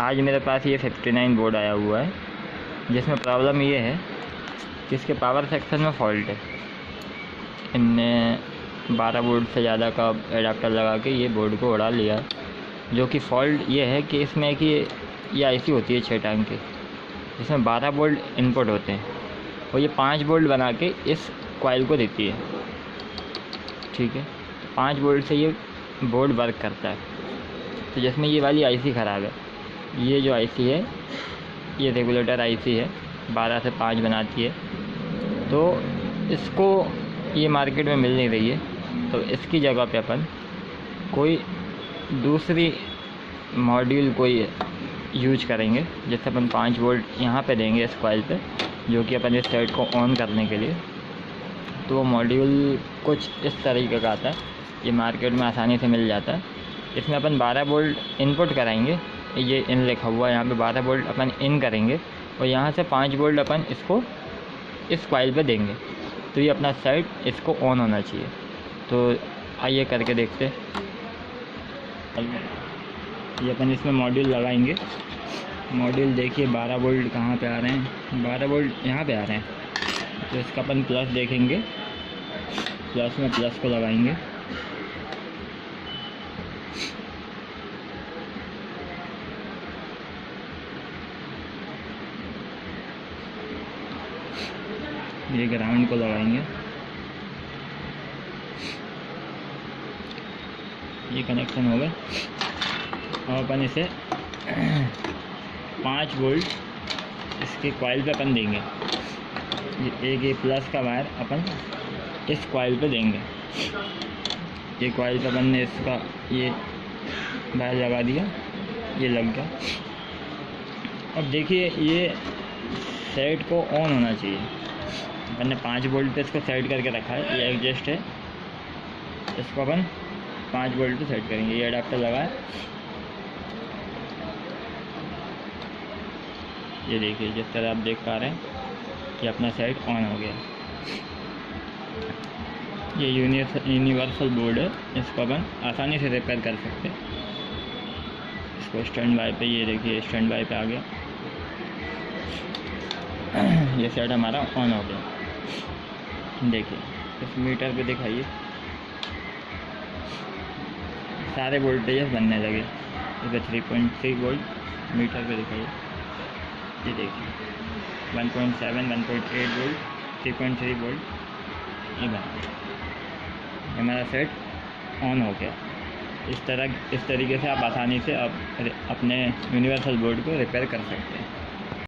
आज मेरे पास ये 59 बोर्ड आया हुआ है, जिसमें प्रॉब्लम ये है कि इसके पावर सेक्शन में फॉल्ट है। इनने 12 वोल्ट से ज़्यादा का एडाप्टर लगा के ये बोर्ड को उड़ा लिया, जो कि फ़ॉल्ट ये है कि इसमें कि ये आईसी होती है 6 टांग की, जिसमें 12 वोल्ट इनपुट होते हैं और ये 5 वोल्ट बना के इस कॉइल को देती है। ठीक है, 5 वोल्ट से ये बोर्ड वर्क करता है। तो जिसमें ये वाली आईसी ख़राब है। ये जो आईसी है ये रेगुलेटर आईसी है, 12 से 5 बनाती है। तो इसको ये मार्केट में मिल नहीं रही है, तो इसकी जगह पे अपन कोई दूसरी मॉड्यूल कोई यूज करेंगे, जिससे अपन 5 वोल्ट यहाँ पे देंगे इस कॉइल पे, जो कि अपन इस सेट को ऑन करने के लिए। तो वो मॉड्यूल कुछ इस तरीके का आता है, ये मार्केट में आसानी से मिल जाता है। इसमें अपन 12 वोल्ट इनपुट कराएंगे, ये इन लिखा हुआ है यहाँ पे 12 वोल्ट अपन इन करेंगे और यहाँ से 5 वोल्ट अपन इसको इस कॉइल पे देंगे। तो ये अपना सेट इसको ऑन होना चाहिए। तो आइए करके देखते हैं। ये अपन इसमें मॉड्यूल लगाएंगे। मॉड्यूल देखिए 12 वोल्ट कहाँ पे आ रहे हैं, 12 वोल्ट यहाँ पे आ रहे हैं। तो इसका अपन प्लस देखेंगे, प्लस में प्लस को लगाएंगे। ये ग्राउंड को लगाएंगे। ये कनेक्शन हो गया। और अपन इसे 5 वोल्ट इसके कॉइल पे अपन देंगे। ये प्लस का वायर अपन इस कॉइल पे देंगे। ये कॉइल पे अपन ने इसका ये वायर लगा दिया, ये लग गया। अब देखिए ये सेट को ऑन होना चाहिए। अपन ने 5 वोल्ट पे इसको सेट करके रखा है। ये एडजस्ट है, इसको अपन 5 वोल्ट पे सेट करेंगे। ये अडाप्टर लगा है, ये देखिए जिस तरह आप देख पा रहे हैं कि अपना सेट ऑन हो गया। ये यूनिवर्सल बोर्ड है, इसको अपन आसानी से रिपेयर कर सकते हैं। इसको स्टैंड बाय पे, ये देखिए स्टैंड बाय पे आ गया। ये सेट हमारा ऑन हो गया। देखिए इस मीटर पे दिखाइए, सारे वोल्टेज बनने लगे। इधर 3.3 वोल्ट मीटर पे दिखाइए। ये देखिए 1.7, 1.8 वोल्ट, 3.3 वोल्ट ये बना। हमारा सेट ऑन हो गया। इस तरीके से आप आसानी से अपने यूनिवर्सल बोर्ड को रिपेयर कर सकते हैं।